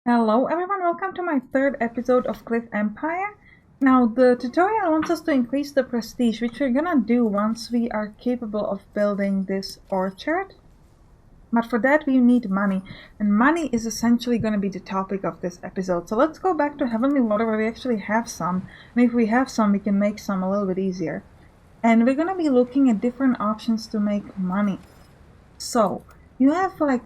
Hello everyone, welcome to my third episode of Cliff Empire. Now the tutorial wants us to increase the prestige, which we're gonna do once we are capable of building this orchard. But for that we need money, and money is essentially going to be the topic of this episode. So let's go back to Heavenly Water where we actually have some, and if we have some we can make some a little bit easier. And we're going to be looking at different options to make money. So you have like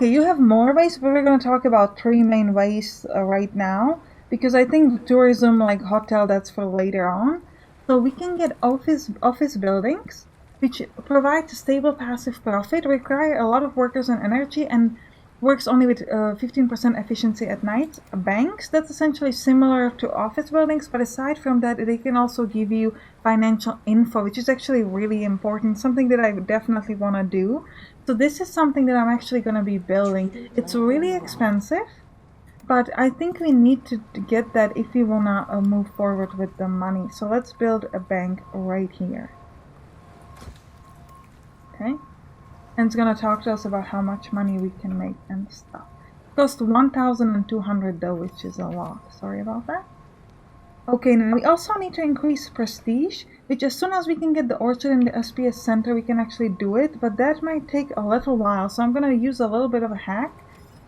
you have more ways, but we're going to talk about three main ways right now, because I think the tourism, like hotel, that's for later on. So we can get office buildings, which provide a stable passive profit, require a lot of workers and energy, and works only with 15% efficiency at night. Banks, that's essentially similar to office buildings, but aside from that, they can also give you financial info, which is actually really important, something that I definitely want to do. So this is something that I'm actually going to be building. It's really expensive, but I think we need to get that if we want to move forward with the money. So let's build a bank right here. Okay. And it's gonna talk to us about how much money we can make and stuff. It costs 1,200 though, which is a lot. Sorry about that. Okay, now we also need to increase prestige, which as soon as we can get the orchard in the SPS center, we can actually do it, but that might take a little while, so I'm gonna use a little bit of a hack,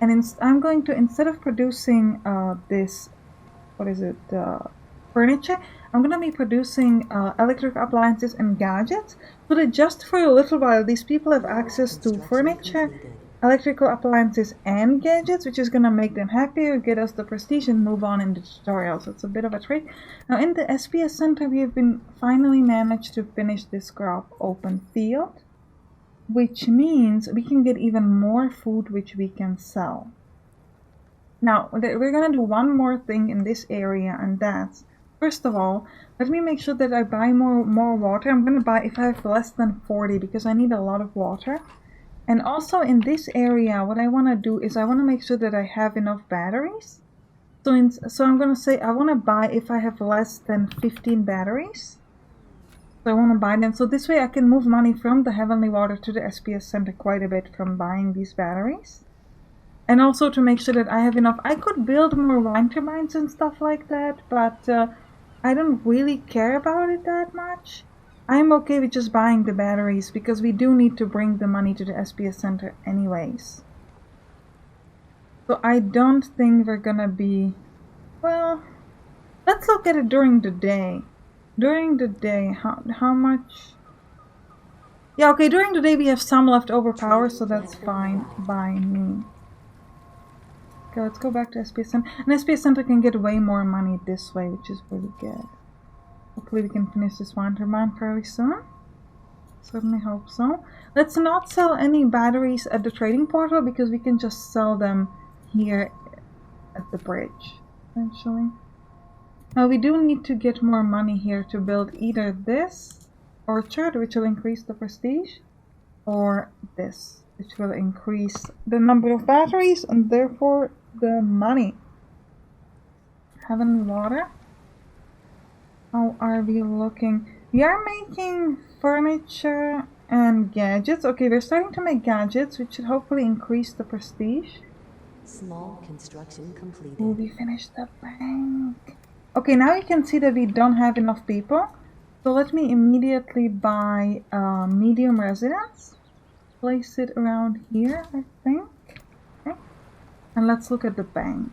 and I'm going to, instead of producing furniture, I'm going to be producing electric appliances and gadgets, so that just for a little while these people have access to furniture, electrical appliances and gadgets, which is going to make them happier, get us the prestige, and move on in the tutorial. So it's a bit of a trick. Now in the SPS center we have finally managed to finish this crop open field, which means we can get even more food which we can sell. Now we're going to do one more thing in this area, and that's, first of all, let me make sure that I buy more water. I'm going to buy if I have less than 40, because I need a lot of water. And also in this area, what I want to do is I want to make sure that I have enough batteries. So I'm going to say I want to buy if I have less than 15 batteries. So I want to buy them. So this way I can move money from the Heavenly Water to the SPS Center quite a bit from buying these batteries. And also to make sure that I have enough. I could build more wind turbines and stuff like that, but I don't really care about it that much. I'm okay with just buying the batteries, because we do need to bring the money to the SPS Center anyways. So I don't think we're gonna be... Well, let's look at it during the day. During the day, how much... Yeah, okay, during the day we have some leftover power, so that's fine by me. Okay, let's go back to SPS Center. And SPS Center can get way more money this way, which is really good. Hopefully we can finish this wind turbine fairly soon. Certainly hope so. Let's not sell any batteries at the trading portal, because we can just sell them here at the bridge, eventually. Now we do need to get more money here to build either this orchard, which will increase the prestige, or this, which will increase the number of batteries and therefore the money. Heavenly Water. How are we looking? We are making furniture and gadgets. Okay, we're starting to make gadgets, which should hopefully increase the prestige. Small construction completed. Oh, we finished the bank. Okay, now you can see that we don't have enough people. So let me immediately buy medium residence. Place it around here, I think. Okay. And let's look at the bank.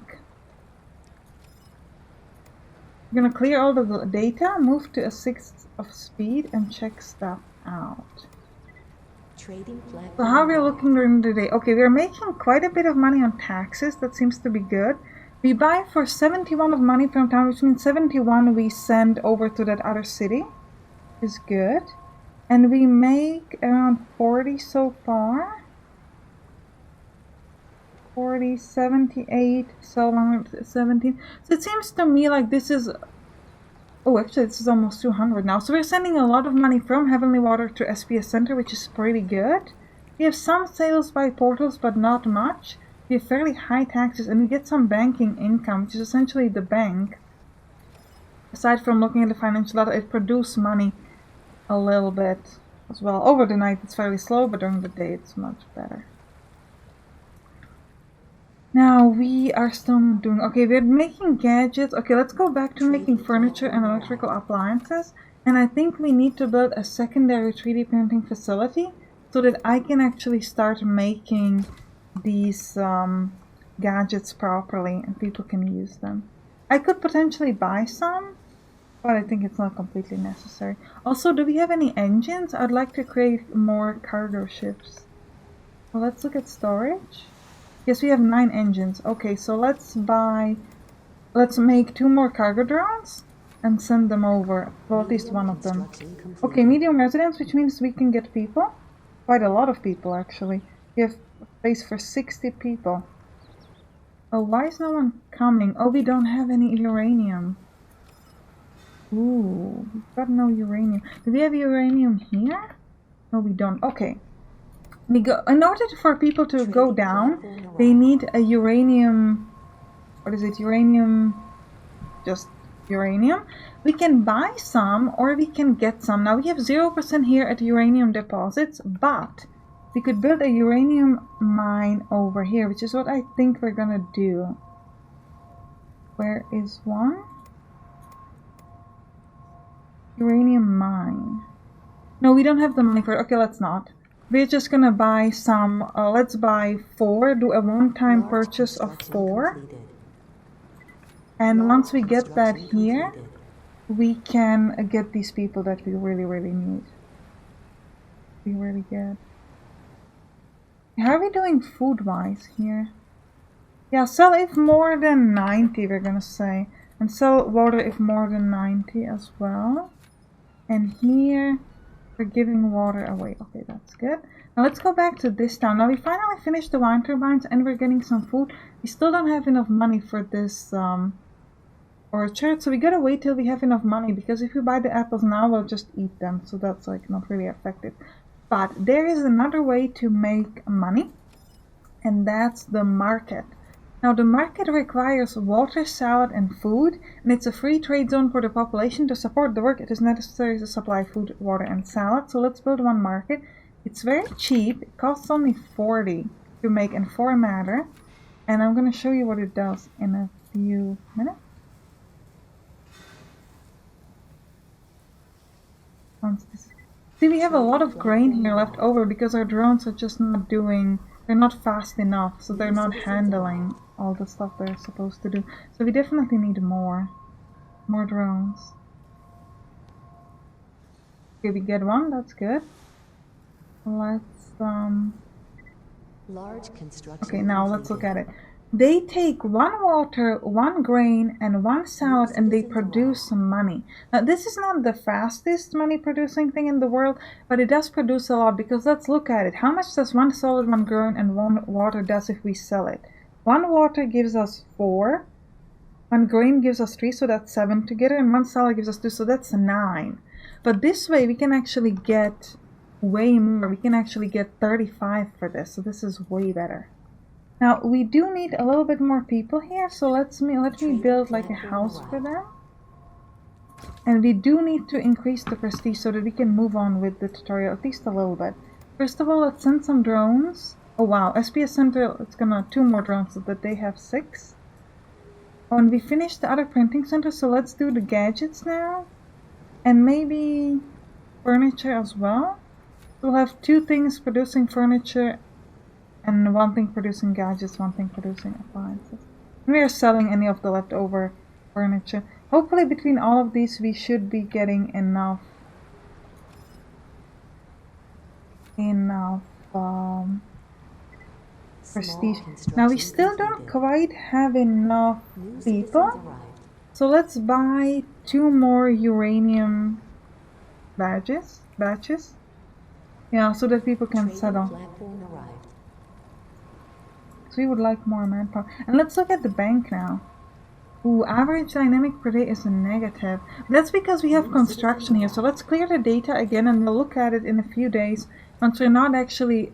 We're gonna clear all the data, move to a 6th of speed, and check stuff out. So how we're looking during the day? Okay, we're making quite a bit of money on taxes. That seems to be good. We buy for 71 of money from town, which means 71 we send over to that other city. Is good. And we make around 40 so far. 40, 78, so long, 17. So it seems to me like this is... Oh, actually this is almost 200 now. So we're sending a lot of money from Heavenly Water to SPS Center, which is pretty good. We have some sales by portals, but not much. We have fairly high taxes, and we get some banking income, which is essentially the bank. Aside from looking at the financial data, it produces money a little bit as well. Over the night it's fairly slow, but during the day it's much better. Now we are still not doing... Okay, we're making gadgets. Okay, let's go back to making furniture and electrical appliances. And I think we need to build a secondary 3D printing facility so that I can actually start making these gadgets properly and people can use them. I could potentially buy some, but I think it's not completely necessary. Also, do we have any engines? I'd like to create more cargo ships. Well, let's look at storage. Yes, we have 9 engines. Okay, so let's make 2 more cargo drones and send them over. Well, at least one of them. Okay, medium residence, which means we can get people. Quite a lot of people, actually. We have space for 60 people. Oh, why is no one coming? Oh, we don't have any uranium. Ooh, we've got no uranium. Do we have uranium here? No, we don't. Okay. In order for people to go down, they need a uranium... What is it? Uranium... Just uranium. We can buy some or we can get some. Now we have 0% here at uranium deposits, but we could build a uranium mine over here, which is what I think we're gonna do. Where is one? Uranium mine. No, we don't have the money for it. Okay, let's not. We're just gonna buy some, let's buy 4, do a one-time purchase of 4. And once we get that here, we can get these people that we really, really need. Be really good. How are we doing food-wise here? Yeah, sell if more than 90, we're gonna say. And sell water if more than 90 as well. And here... We're giving water away. Okay, that's good. Now let's go back to this town. Now we finally finished the wind turbines and we're getting some food. We still don't have enough money for this orchard, so we gotta wait till we have enough money, because if we buy the apples now, we'll just eat them, so that's like not really effective. But there is another way to make money, and that's the market. Now the market requires water, salad and food, and it's a free trade zone for the population. To support the work, it is necessary to supply food, water and salad. So let's build one market. It's very cheap. It costs only 40 to make and 4 matter. And I'm going to show you what it does in a few minutes. See, we have a lot of grain here left over because our drones are just not doing... They're not fast enough, so they're not handling all the stuff they're supposed to do. So we definitely need more drones. Okay, we get one, that's good. Let's, Large construction okay, now let's look at it. They take 1 water, 1 grain, and 1 salad, and they produce some money. Now, this is not the fastest money-producing thing in the world, but it does produce a lot, because let's look at it. How much does 1 salad, 1 grain, and 1 water does if we sell it? 1 water gives us 4, 1 grain gives us 3, so that's 7 together, and 1 salad gives us 2, so that's 9. But this way, we can actually get way more. We can actually get 35 for this, so this is way better. Now, we do need a little bit more people here, so let me build like a house for them. And we do need to increase the prestige so that we can move on with the tutorial, at least a little bit. First of all, let's send some drones. Oh wow, SPS Center, it's gonna 2 more drones so that they have 6. Oh, and we finished the other printing center, so let's do the gadgets now. And maybe furniture as well. We'll have 2 things producing furniture and 1 thing producing gadgets, 1 thing producing appliances. And we are selling any of the leftover furniture. Hopefully between all of these we should be getting enough prestige. Now we still don't quite have enough people, so let's buy 2 more uranium batches. Yeah, so that people can settle. So we would like more manpower. And let's look at the bank now. Ooh, average dynamic per day is a negative. That's because we have construction here. So let's clear the data again and we'll look at it in a few days once we're not actually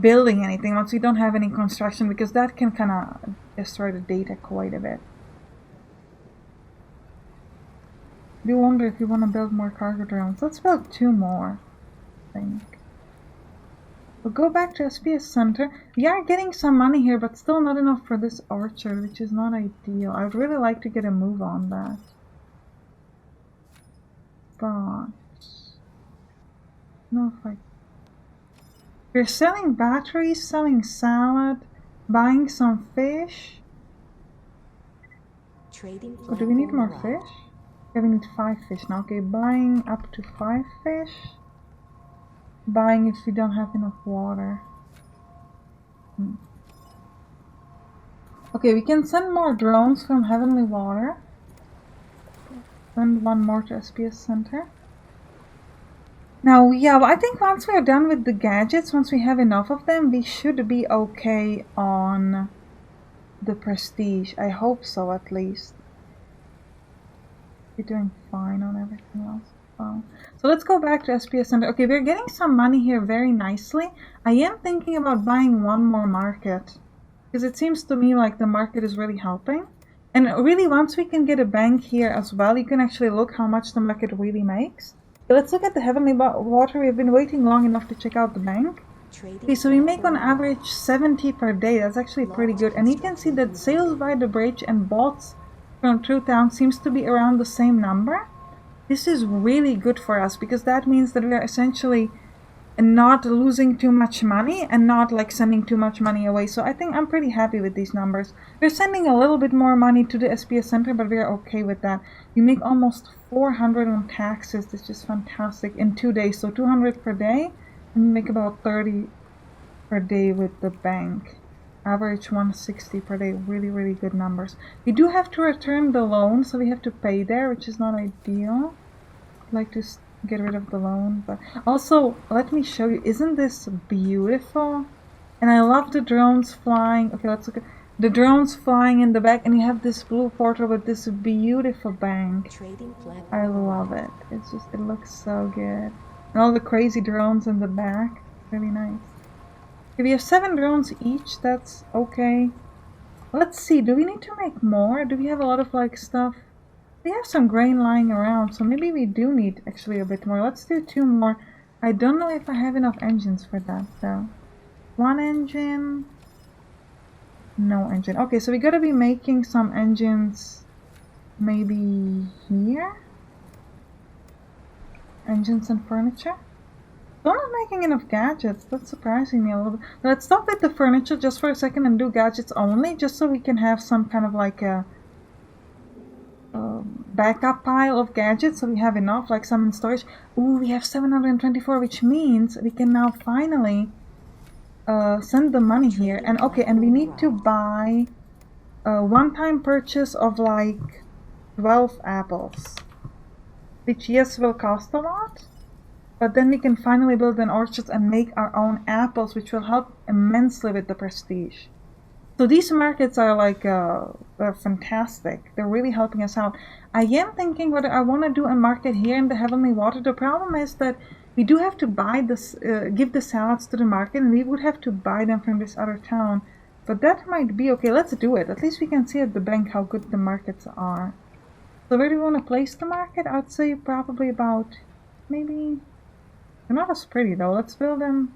building anything, once we don't have any construction, because that can kind of destroy the data quite a bit. I do wonder if you want to build more cargo drones. Let's build 2 more, I think. We'll go back to SPS Center. We are getting some money here, but still not enough for this orchard, which is not ideal. I would really like to get a move on that. But no, if I... We're selling batteries, selling salad, buying some fish. Trading Oh, do we need more platform fish? Yeah, we need 5 fish now. Okay, buying up to 5 fish. Buying if we don't have enough water. Okay, we can send more drones from Heavenly Water. Send one more to SPS Center. Now, yeah, I think once we are done with the gadgets, once we have enough of them, we should be okay on the prestige. I hope so, at least. We're doing fine on everything else. Oh. So let's go back to SPS Center. Okay, we're getting some money here very nicely. I am thinking about buying one more market, because it seems to me like the market is really helping. And really, once we can get a bank here as well, you can actually look how much the market really makes. Let's look at the Heavenly Water. We've been waiting long enough to check out the bank. Okay, so we make on average 70 per day. That's actually pretty good. And you can see that sales by the bridge and bots from True Town seems to be around the same number. This is really good for us, because that means that we are essentially not losing too much money and not like sending too much money away. So I think I'm pretty happy with these numbers. We're sending a little bit more money to the SPS Center, but we're okay with that. We make almost 400 on taxes. This is fantastic in 2 days. So 200 per day, and we make about 30 per day with the bank. Average 160 per day. Really, really good numbers. We do have to return the loan, so we have to pay there, which is not ideal. I'd like to get rid of the loan, but also let me show you. Isn't this beautiful? And I love the drones flying. Okay, let's look at the drones flying in the back, and you have this blue portal with this beautiful bank. I love it. It's just, it looks so good. And all the crazy drones in the back. Really nice. Okay, we have 7 drones each. That's okay. Let's see. Do we need to make more? Do we have a lot of like stuff? We have some grain lying around, so maybe we do need actually a bit more. Let's do 2 more. I don't know if I have enough engines for that though. 1 engine. No engine. Okay, so we gotta be making some engines maybe here. Engines and furniture. Still not making enough gadgets. That's surprising me a little bit. Let's stop with the furniture just for a second and do gadgets only, just so we can have some kind of like a backup pile of gadgets, so we have enough, like some in storage. Ooh, we have 724, which means we can now finally send the money here. And okay, and we need to buy a one-time purchase of like 12 apples, which yes will cost a lot, but then we can finally build an orchard and make our own apples, which will help immensely with the prestige. So these markets are like they're fantastic. They're really helping us out. I am thinking whether I want to do a market here in the Heavenly Water. The problem is that we do have to buy this, give the salads to the market, and we would have to buy them from this other town. But that might be okay. Let's do it. At least we can see at the bank how good the markets are. So where do we want to place the market? I'd say probably about, maybe, they're not as pretty though. Let's build them.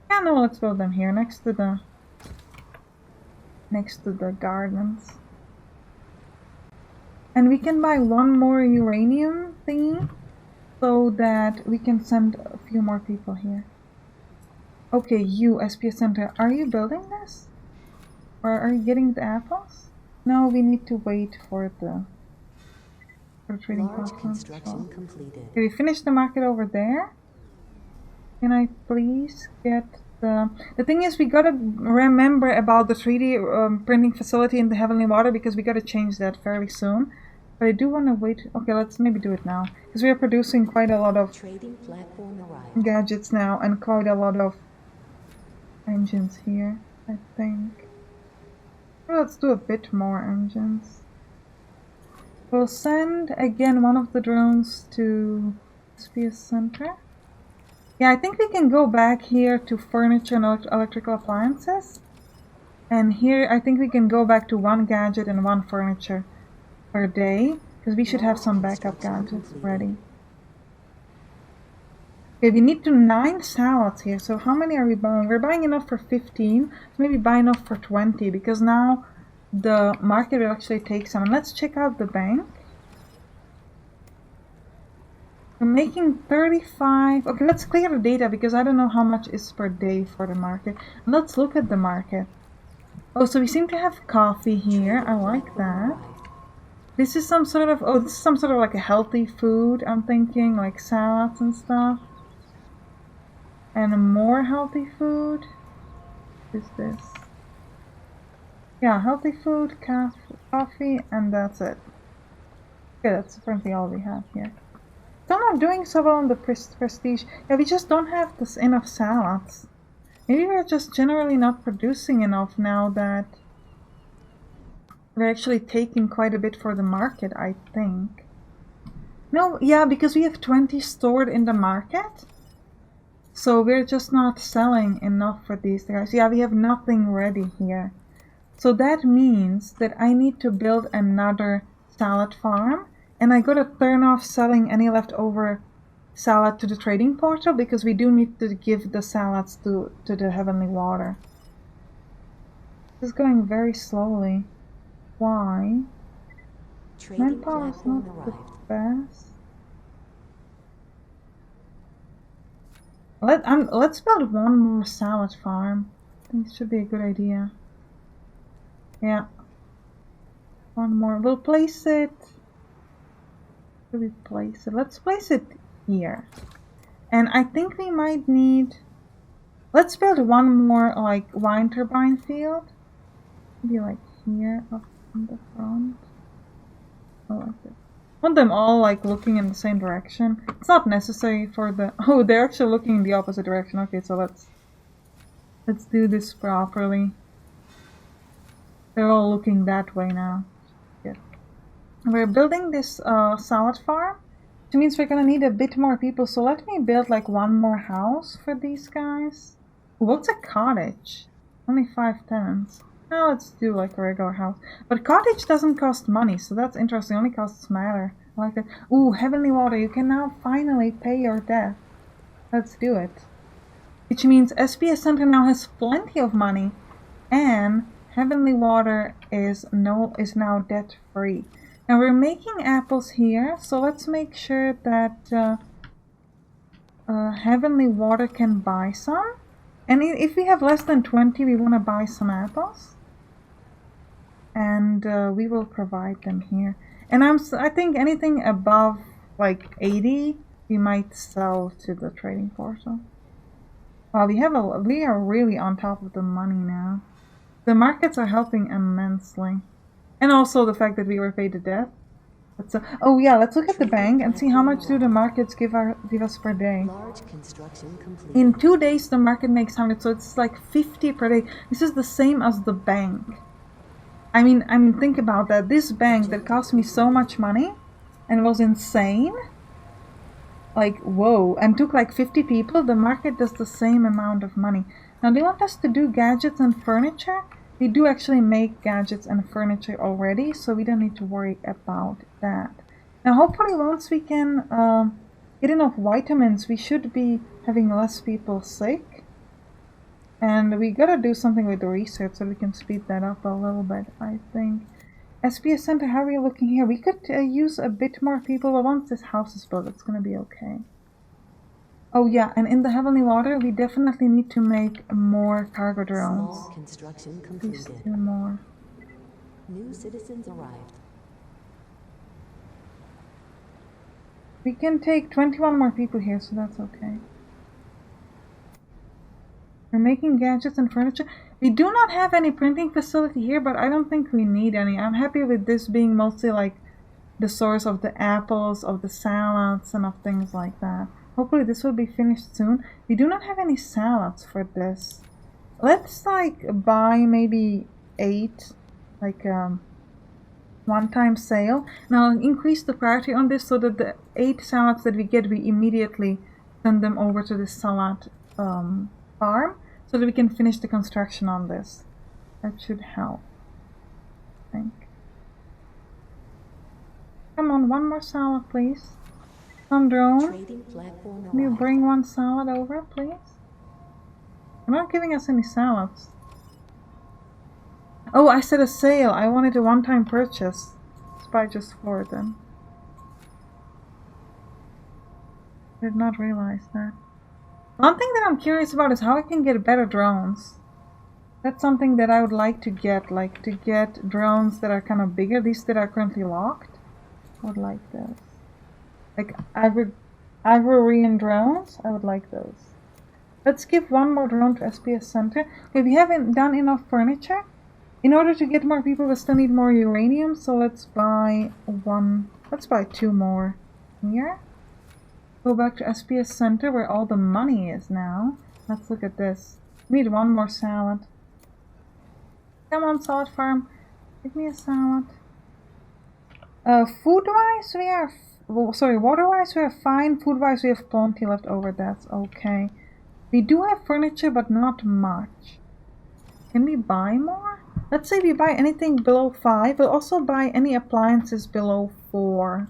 Yeah, no, let's build them here next to the gardens. And we can buy 1 more uranium thingy so that we can send a few more people here. Okay, you, SPS Center, are you building this? Or are you getting the apples? No, we need to wait for the trading platform. completed. Okay, we finished the market over there. Can I please get the thing is, we gotta remember about the 3D printing facility in the Heavenly Water, because we gotta change that fairly soon. But I do want to wait. Okay, let's maybe do it now, because we are producing quite a lot of gadgets now and quite a lot of engines here, I think. Well, let's do a bit more engines. We'll send again one of the drones to SPS Center. Yeah, I think we can go back here to furniture and electrical appliances. And here, I think we can go back to 1 gadget and 1 furniture per day, because we should have some backup gadgets ready. Okay, we need to 9 salads here. So how many are we buying? We're buying enough for 15. So maybe buy enough for 20 because now the market will actually take some. And let's check out the bank. We're making 35. Okay, let's clear the data because I don't know how much is per day for the market. And let's look at the market. Oh, so we seem to have coffee here. I like that. This is some sort of, oh, this is some sort of like a healthy food, I'm thinking, like salads and stuff. And more healthy food. What is this? Yeah, healthy food, coffee, and that's it. Okay, that's apparently all we have here. Still not doing so well on the prestige. Yeah, we just don't have this enough salads. Maybe we're just generally not producing enough now that we're actually taking quite a bit for the market, I think. No, yeah, because we have 20 stored in the market. So we're just not selling enough for these guys. Yeah, we have nothing ready here. So that means that I need to build another salad farm. And I gotta turn off selling any leftover salad to the trading portal because we do need to give the salads to the Heavenly Water. This is going very slowly. Why? Manpower is not the best. Let's build one more salad farm. I think it should be a good idea. Yeah. One more. We'll place it. Where do we place it? Let's place it here. And I think we might need. Let's build one more like wind turbine field. Maybe like here up in the front. I like this. I want them all like looking in the same direction. It's not necessary for the. Oh, they're actually looking in the opposite direction. Okay, so let's do this properly. They're all looking that way now. Good. We're building this salad farm, which means we're gonna need a bit more people. So let me build like one more house for these guys. What's a cottage? Only 5 tenants. Now let's do like a regular house. But cottage doesn't cost money, so that's interesting. It only costs matter. I like that. Ooh, Heavenly Water, you can now finally pay your debt. Let's do it. Which means SPS Center now has plenty of money, and Heavenly Water is now debt free. Now we're making apples here, so let's make sure that Heavenly Water can buy some. And if we have less than 20, we want to buy some apples. And we will provide them here. And I think anything above like 80, we might sell to the trading portal. Wow, we are really on top of the money now. The markets are helping immensely. And also the fact that we were paid to death. Oh yeah, let's look at the bank and see how much do the markets give us per day. Large construction completed. In 2 days the market makes 100, so it's like 50 per day. This is the same as the bank. I mean, think about that. This bank that cost me so much money and was insane. Like, whoa, and took like 50 people, the market does the same amount of money. Now they want us to do gadgets and furniture. We do actually make gadgets and furniture already, so we don't need to worry about that. Now hopefully once we can get enough vitamins, we should be having less people sick. And we gotta do something with the research so we can speed that up a little bit, I think. SPS Center, how are you looking here? We could use a bit more people, but once this house is built, it's gonna be okay. Oh yeah, and in the Heavenly Water, we definitely need to make more cargo drones. Small construction Please completed. do more. New citizens arrived. We can take 21 more people here, so that's okay. We're making gadgets and furniture. We do not have any printing facility here, but I don't think we need any. I'm happy with this being mostly like the source of the apples, of the salads, and of things like that. Hopefully this will be finished soon. We do not have any salads for this. Let's like buy maybe 8, like one-time sale. Now I'll increase the priority on this so that the 8 salads that we get, we immediately send them over to the salad farm so that we can finish the construction on this. That should help, I think. Come on, one more salad, please. Some drone. Trading platform Can you arrived. bring one salad over, please? They're not giving us any salads. Oh, I said a sale. I wanted a one-time purchase. Let's buy just 4 then. Did not realize that. One thing that I'm curious about is how I can get better drones. That's something that I would like to get drones that are kind of bigger. These that are currently locked. I would like those. Like Agrarian drones, I would like those. Let's give one more drone to SPS Center. Okay, we haven't done enough furniture. In order to get more people, we still need more uranium, so let's buy 2 more here. Go back to SPS Center where all the money is now. Let's look at this. We need 1 more salad. Come on, salad farm. Give me a salad. Food-wise, we are... water-wise, we are fine. Food-wise, we have plenty left over. That's okay. We do have furniture, but not much. Can we buy more? Let's say we buy anything below 5. We'll also buy any appliances below 4.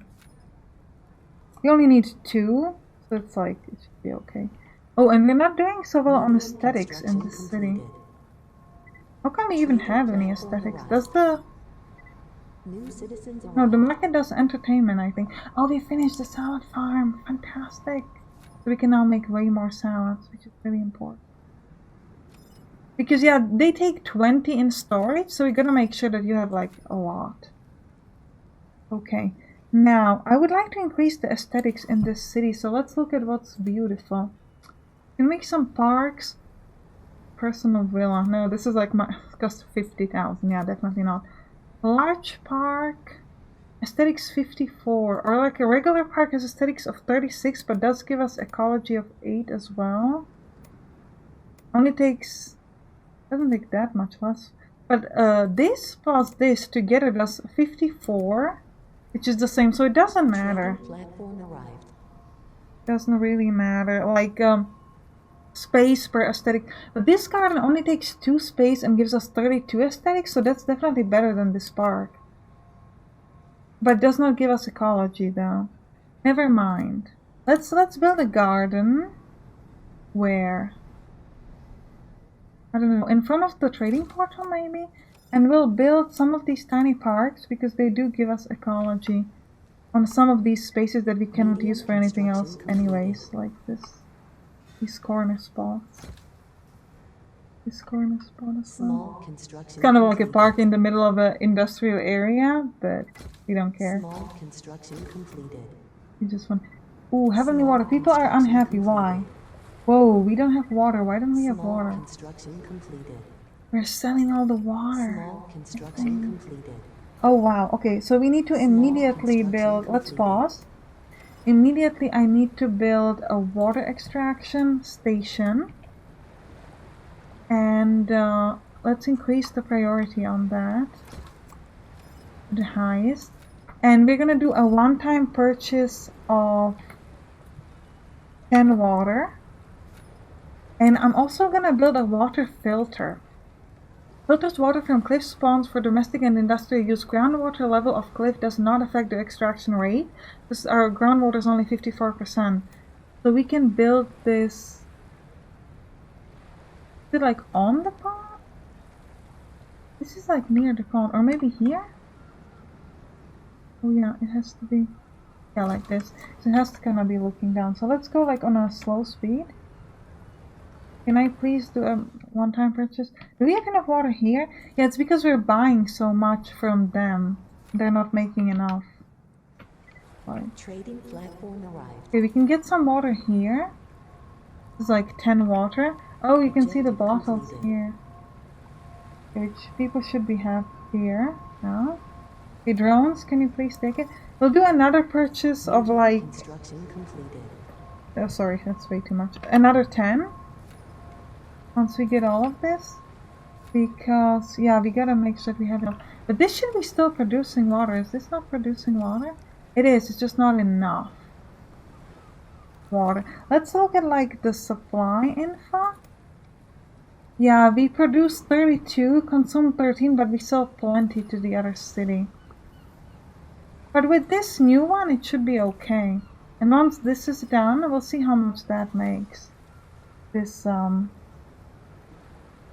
We only need 2, so it's like, it should be okay. Oh, and we're not doing so well on aesthetics in this city. How come we even have any aesthetics? Does the... New citizens No, the arrived. market does entertainment, I think. Oh, we finished the salad farm. Fantastic. So we can now make way more salads, which is really important. Because, yeah, they take 20 in storage, so we gotta make sure that you have, like, a lot. Okay. Now, I would like to increase the aesthetics in this city, so let's look at what's beautiful. Can make some parks. Personal villa. No, this is like cost 50,000. Yeah, definitely not. Large park. Aesthetics 54. Or like a regular park has aesthetics of 36, but does give us ecology of 8 as well. Only takes... doesn't take that much less. But this plus this together does 54. Which is the same, so it doesn't matter. Platform arrived. Doesn't really matter. Like, space per aesthetic. But this garden only takes 2 space and gives us 32 aesthetics, so that's definitely better than this park. But it does not give us ecology, though. Never mind. Let's build a garden. Where? I don't know. In front of the trading portal, maybe? And we'll build some of these tiny parks because they do give us ecology on some of these spaces that we cannot use for anything else anyways, like this. These corner spots. This corner spot as well. Small construction. It's kind of like a completed. park in the middle of an industrial area, but we don't care. Small construction completed. We just want... Ooh, heavenly water. People are unhappy. Why? Whoa, we don't have water. Why don't we have Small water? construction completed. We're selling all the water. Small construction completed. Oh wow, okay, so we need to immediately build, let's pause. Immediately I need to build a water extraction station. And let's increase the priority on that. The highest. And we're gonna do a one-time purchase of 10 water. And I'm also gonna build a water filter. Filters water from cliff spawns for domestic and industrial use. Groundwater level of cliff does not affect the extraction rate. Our groundwater is only 54%. So we can build this... Is it like on the pond? This is like near the pond. Or maybe here? Oh yeah, it has to be... Yeah, like this. So it has to kind of be looking down. So let's go like on a slow speed. Can I please do a one-time purchase? Do we have enough water here? Yeah, it's because we're buying so much from them. They're not making enough. Right. Trading platform arrived. Okay, we can get some water here. This is like 10 water. Oh, you can see the bottles here. Okay, which people should be have here. No? Okay, drones, can you please take it? We'll do another purchase of like... Construction completed. Oh, sorry, that's way too much. Another 10. Once we get all of this, because yeah, we gotta make sure we have enough. But this should be still producing water. Is this not producing water? It is. It's just not enough water. Let's look at like the supply info. Yeah, we produce 32, consume 13, but we sell plenty to the other city. But with this new one, it should be okay. And once this is done, we'll see how much that makes. This, oh,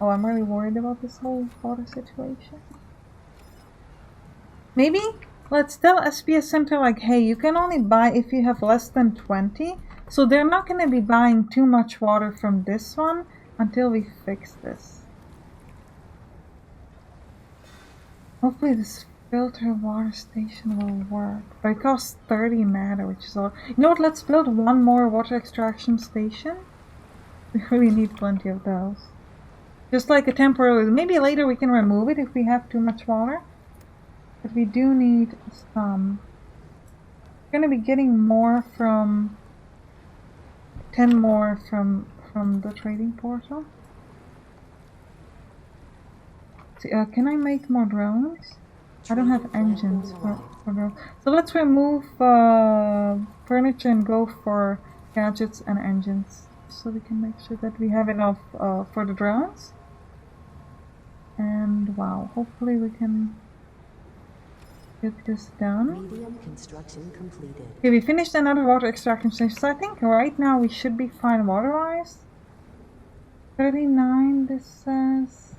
I'm really worried about this whole water situation. Maybe let's tell SPS Center, like, hey, you can only buy if you have less than 20. So they're not going to be buying too much water from this one until we fix this. Hopefully this filter water station will work. But it costs 30 matter, which is all. You know what? Let's build one more water extraction station. We really need plenty of those. Just like a temporary. Maybe later we can remove it if we have too much water. But we do need some. We're gonna be getting more from 10 more from the trading portal. See, can I make more drones? I don't have engines for drones. So let's remove furniture and go for gadgets and engines, so we can make sure that we have enough for the drones. And wow, hopefully we can get this done. Medium construction completed. Okay, we finished another water extraction station, so I think right now we should be fine water-wise. 39, this says.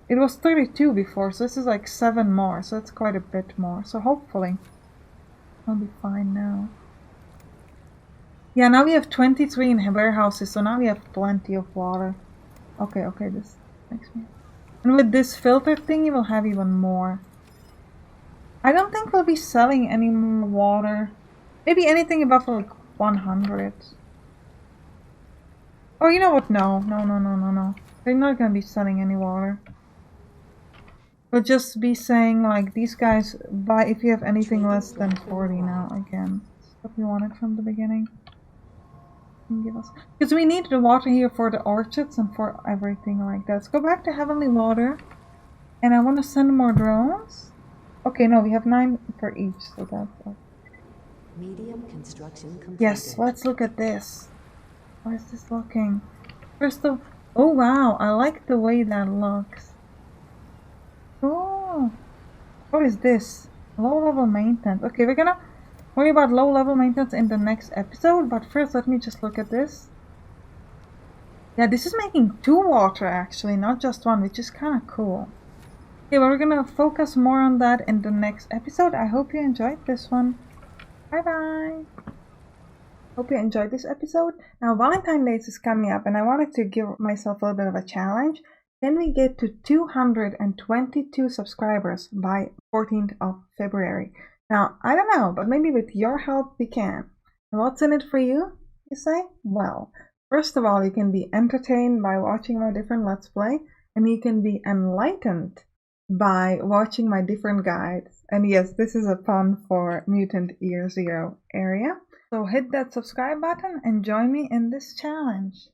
It was 32 before, so this is like 7 more, so it's quite a bit more. So hopefully I'll be fine now. Yeah, now we have 23 in warehouses, so now we have plenty of water. Okay, this makes me... And with this filter thing, you will have even more. I don't think we'll be selling any more water. Maybe anything above like 100. Oh, you know what? No. They're not gonna be selling any water. We'll just be saying like, these guys buy if you have anything less than 40 now again. That's what we wanted from the beginning. Give us, because we need the water here for the orchards and for everything like that. Let's go back to Heavenly Water. And I want to send more drones. Okay, no, we have 9 for each, so that's... Medium construction completed. Yes, let's look at this. How is this looking? First of... Oh wow, I like the way that looks. Oh, what is this? Low level maintenance. Okay, we're gonna worry about low level maintenance in the next episode, but first let me just look at this. Yeah, this is making 2 water actually, not just 1, which is kind of cool. Okay, well, we're gonna focus more on that in the next episode. I hope you enjoyed this one. Bye bye! Hope you enjoyed this episode. Now, Valentine's Day is coming up, and I wanted to give myself a little bit of a challenge. Can we get to 222 subscribers by 14th of February? Now, I don't know, but maybe with your help we can. And what's in it for you, you say? Well, first of all, you can be entertained by watching my different Let's Play, and you can be enlightened by watching my different guides. And yes, this is a pun for Mutant Year Zero area. So hit that subscribe button and join me in this challenge.